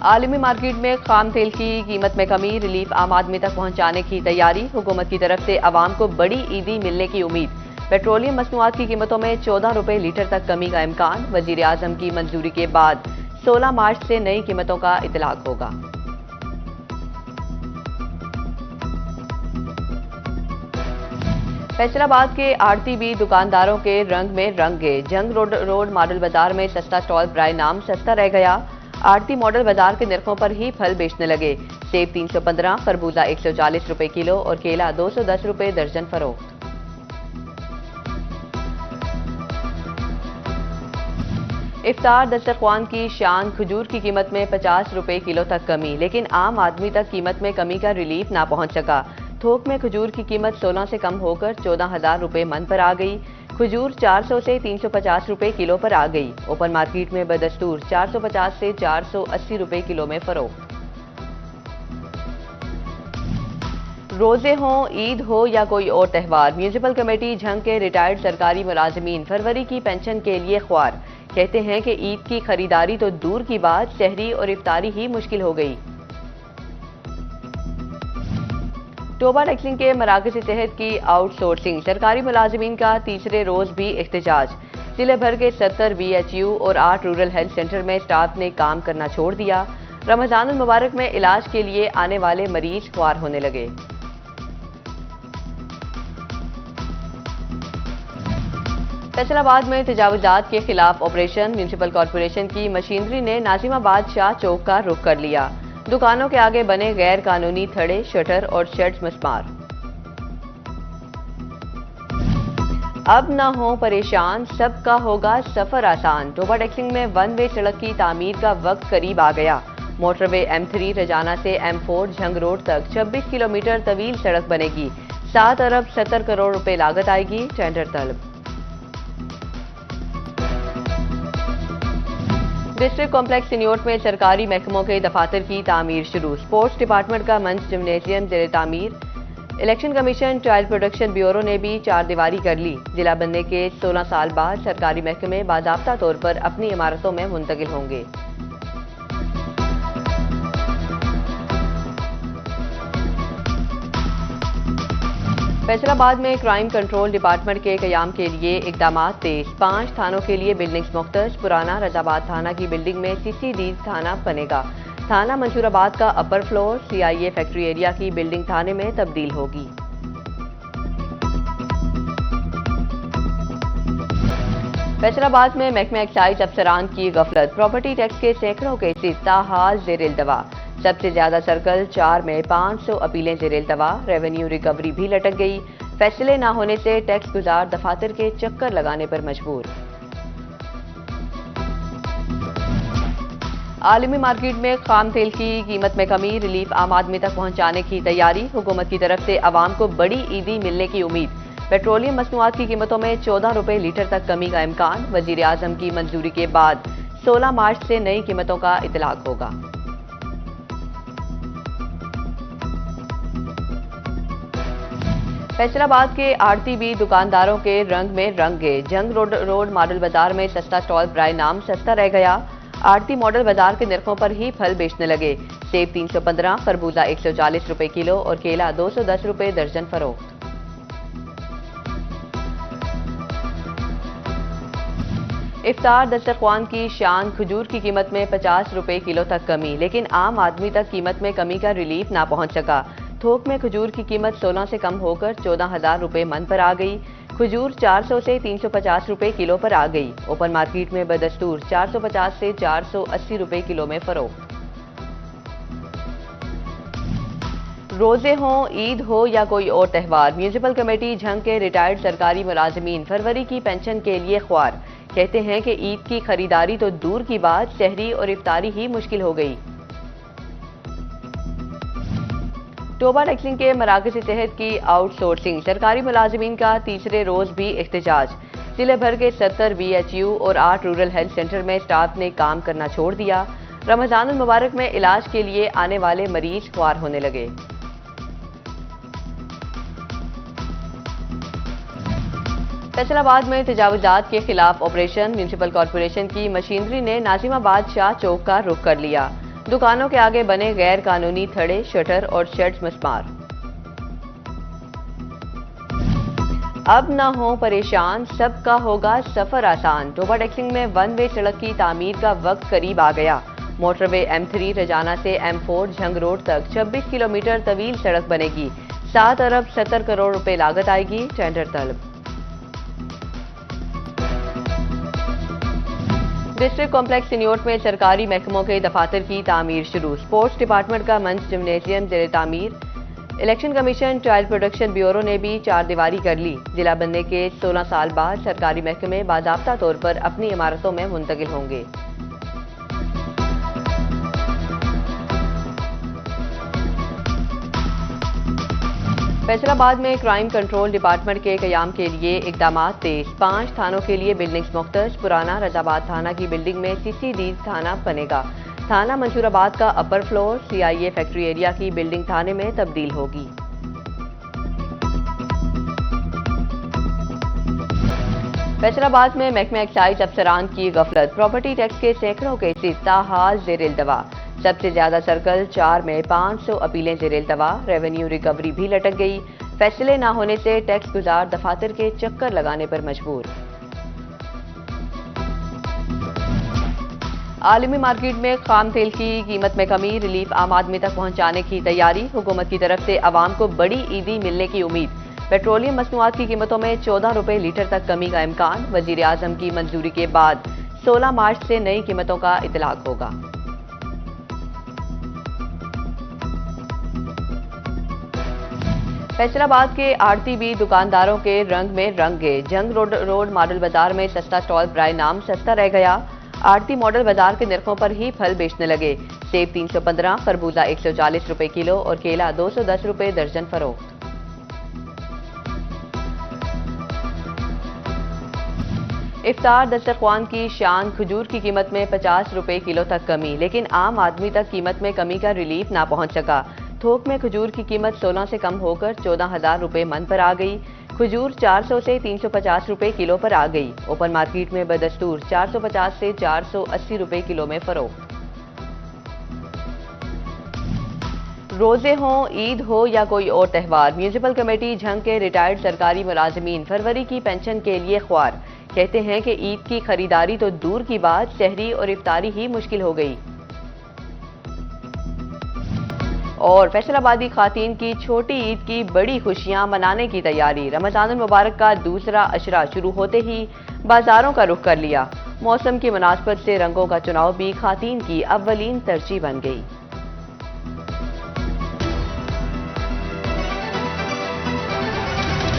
आलमी मार्केट में खाम तेल की कीमत में कमी, रिलीफ आम आदमी तक पहुंचाने की तैयारी। हुकूमत की तरफ से आवाम को बड़ी ईदी मिलने की उम्मीद। पेट्रोलियम मसनूआत की कीमतों में 14 रुपए लीटर तक कमी का इम्कान। वजीर आजम की मंजूरी के बाद 16 मार्च से नई कीमतों का इतलाक होगा। फैसलाबाद के आड़ती भी दुकानदारों के रंग में रंग गए। जंग रोड मॉडल बाजार में सस्ता स्टॉल बराए नाम सस्ता रह गया। आड़ती मॉडल बाजार के निर्खों पर ही फल बेचने लगे। सेब 315, खरबूजा 140 रुपए किलो और केला 210 रुपए दर्जन फरोख्त। इफ्तार दस्तरख्वान की शान, खजूर की कीमत में 50 रुपए किलो तक कमी, लेकिन आम आदमी तक कीमत में कमी का रिलीफ ना पहुंच सका। थोक में खजूर की कीमत 16 से कम होकर 14,000 रुपए मन पर आ गई। खजूर 400 से 350 रुपए किलो पर आ गई। ओपन मार्केट में बदस्तूर 450 से 480 रुपए किलो में फरोख्त। रोजे हों, ईद हो या कोई और त्यौहार, म्यूनिसिपल कमेटी झंग के रिटायर्ड सरकारी मुलाजमीन फरवरी की पेंशन के लिए ख्वार। कहते हैं कि ईद की खरीदारी तो दूर की बात, शहरी और इफ्तारी ही मुश्किल हो गई। टोबा टैक्सिंग के मराकज़ सेहत की आउटसोर्सिंग, सरकारी मुलाजमीन का तीसरे रोज भी एहतजाज। जिले भर के 70 BHU और 8 रूरल हेल्थ सेंटर में स्टाफ ने काम करना छोड़ दिया। रमजान मुबारक में इलाज के लिए आने वाले मरीज ख्वार होने लगे। फैसलाबाद में तजावुजात के खिलाफ ऑपरेशन, म्यूनिसिपल कॉरपोरेशन की मशीनरी ने नाजिमाबाद शाह चौक का रुख कर लिया। दुकानों के आगे बने गैर कानूनी थड़े, शटर और शेड्स मस्मार। अब न हो परेशान, सबका होगा सफर आसान। टोबा टैक्सिंग में वन वे सड़क की तामीर का वक्त करीब आ गया। मोटरवे M3 रजाना से M4 झंग रोड तक 26 किलोमीटर तवील सड़क बनेगी। 7 अरब 70 करोड़ रुपए लागत आएगी। टेंडर तलब। डिस्ट्रिक्ट कॉम्प्लेक्स सिन्योट में सरकारी महकमों के दफातर की तामीर शुरू। स्पोर्ट्स डिपार्टमेंट का मंच जिम्नेजियम जेर तामीर। Election commission child protection bureau ने भी 4 दीवारी कर ली। जिला बनने के 16 साल बाद सरकारी महकमे बाज़ाब्ता तौर पर अपनी इमारतों में मुंतकिल होंगे। फैसलाबाद में क्राइम कंट्रोल डिपार्टमेंट के कयाम के लिए इकदाम तेज। 5 थानों के लिए बिल्डिंग्स मुख्तस। पुराना रजाबाद थाना की बिल्डिंग में CCD थाना बनेगा। थाना मंसूराबाद का upper floor CIA factory area की बिल्डिंग थाने में तब्दील होगी। फैसलाबाद में महकमा एक्साइज अफसरान की गफलत। प्रॉपर्टी टैक्स के सैकड़ों केसेस ताहाल जेर दवा। सबसे ज्यादा सर्कल 4 में 500 अपीलें जेरेल दवा। रेवेन्यू रिकवरी भी लटक गई। फैसले न होने से टैक्स गुजार दफातर के चक्कर लगाने पर मजबूर। आलमी मार्केट में खाम तेल की कीमत में कमी, रिलीफ आम आदमी तक पहुंचाने की तैयारी। हुकूमत की तरफ से आवाम को बड़ी ईदी मिलने की उम्मीद। पेट्रोलियम मसनूआत की कीमतों में 14 रुपए लीटर तक कमी का इम्कान। वजीर आजम की मंजूरी के बाद 16 मार्च से नई कीमतों का इतलाक होगा। फैसलाबाद के आड़ती भी दुकानदारों के रंग में रंग गए। जंग रोड मॉडल बाजार में सस्ता स्टॉल बराए नाम सस्ता रह गया। आड़ती मॉडल बाजार के निर्खों पर ही फल बेचने लगे। सेब 315, खरबूजा 140 रुपए किलो और केला 210 रुपए दर्जन फरोख्त। इफ्तार दस्तरख्वान की शान, खजूर की कीमत में 50 रुपए किलो तक कमी, लेकिन आम आदमी तक कीमत में कमी का रिलीफ ना पहुंच सका। थोक में खजूर की कीमत 16 से कम होकर 14,000 रुपए मन पर आ गई। खजूर 400 से 350 रुपए किलो पर आ गई। ओपन मार्केट में बदस्तूर 450 से 480 रुपए किलो में फरोख्त। रोजे हों, ईद हो या कोई और त्यौहार, म्यूनिसिपल कमेटी झंग के रिटायर्ड सरकारी मुलाजमीन फरवरी की पेंशन के लिए ख्वार। कहते हैं कि ईद की खरीदारी तो दूर की बात, शहरी और इफ्तारी ही मुश्किल हो गई। टोबा टैक्सिंग के मराकज़ सेहत की आउटसोर्सिंग, सरकारी मुलाजमीन का तीसरे रोज भी एहतजाज। जिले भर के 70 BHU और 8 रूरल हेल्थ सेंटर में स्टाफ ने काम करना छोड़ दिया। रमजान मुबारक में इलाज के लिए आने वाले मरीज ख्वार होने लगे। फैसलाबाद में तजावुजात के खिलाफ ऑपरेशन, म्यूनिसिपल कॉरपोरेशन की मशीनरी ने नाजिमाबाद शाह चौक का रुख कर लिया। दुकानों के आगे बने गैर कानूनी थड़े, शटर और शेड्स मिसमार। अब न हो परेशान, सबका होगा सफर आसान। टोबा टैक्सिंग में वन वे सड़क की तामीर का वक्त करीब आ गया। मोटरवे M3 रजाना से M4 झंग रोड तक 26 किलोमीटर तवील सड़क बनेगी। 7 अरब 70 करोड़ रुपए लागत आएगी। टेंडर तलब। डिस्ट्रिक्ट कॉम्प्लेक्स सिन्योट में सरकारी महकमों के दफातर की तामीर शुरू। स्पोर्ट्स डिपार्टमेंट का मंच जिम्नेजियम जेर तामीर। Election commission child protection bureau ने भी 4 दीवारी कर ली। जिला बनने के 16 साल बाद सरकारी महकमे बाज़ाब्ता तौर पर अपनी इमारतों में मुंतकिल होंगे। फैसलाबाद में क्राइम कंट्रोल डिपार्टमेंट के कयाम के लिए इकदाम तेज। 5 थानों के लिए बिल्डिंग्स मुख्तस। पुराना रजाबाद थाना की बिल्डिंग में CCD थाना बनेगा। थाना मंसूराबाद का upper floor CIA factory area की बिल्डिंग थाने में तब्दील होगी। फैसलाबाद में महकमा एक्साइज अफसरान की गफलत। प्रॉपर्टी टैक्स के सैकड़ों केसेस ताहाल जेर दवा। सबसे ज्यादा सर्कल 4 में 500 अपीलें जेर दवा। रेवेन्यू रिकवरी भी लटक गई। फैसले न होने से टैक्स गुजार दफातर के चक्कर लगाने पर मजबूर। आलमी मार्केट में खाम तेल की कीमत में कमी। रिलीफ आम आदमी तक पहुंचाने की तैयारी। हुकूमत की तरफ से अवाम को बड़ी ईदी मिलने की उम्मीद। पेट्रोलियम मसनूआत की कीमतों में 14 रुपए लीटर तक कमी का इम्कान। वजीर आजम की मंजूरी के बाद 16 मार्च से नई कीमतों का इतलाक होगा। फैसलाबाद के आड़ती भी दुकानदारों के रंग में रंग गए। जंग रोड मॉडल बाजार में सस्ता स्टॉल बराए नाम सस्ता रह गया। आड़ती मॉडल बाजार के निर्खों पर ही फल बेचने लगे। सेब 315, खरबूजा 140 रुपए किलो और केला 210 रुपए दर्जन फरोख्त। इफ्तार दस्तरख्वान की शान। खजूर की कीमत में 50 रुपए किलो तक कमी, लेकिन आम आदमी तक कीमत में कमी का रिलीफ ना पहुंच सका। थोक में खजूर की कीमत 16 से कम होकर 14,000 रुपए मन पर आ गई। खजूर 400 से 350 रुपए किलो पर आ गई। ओपन मार्केट में बदस्तूर 450 से 480 रुपए किलो में फरोख्त। रोजे हों, ईद हो या कोई और त्यौहार, म्यूनिसिपल कमेटी झंग के रिटायर्ड सरकारी मुलाजिमीन फरवरी की पेंशन के लिए ख्वार। कहते हैं कि ईद की खरीदारी तो दूर की बात, सहरी और इफ्तारी ही मुश्किल हो गई। और फैसलाबादी खातीन की छोटी ईद की बड़ी खुशियां मनाने की तैयारी। रमजानुल मुबारक का दूसरा अशरा शुरू होते ही बाजारों का रुख कर लिया। मौसम की मुनासबत से रंगों का चुनाव भी खातीन की अव्वलीन तरजीह बन गई।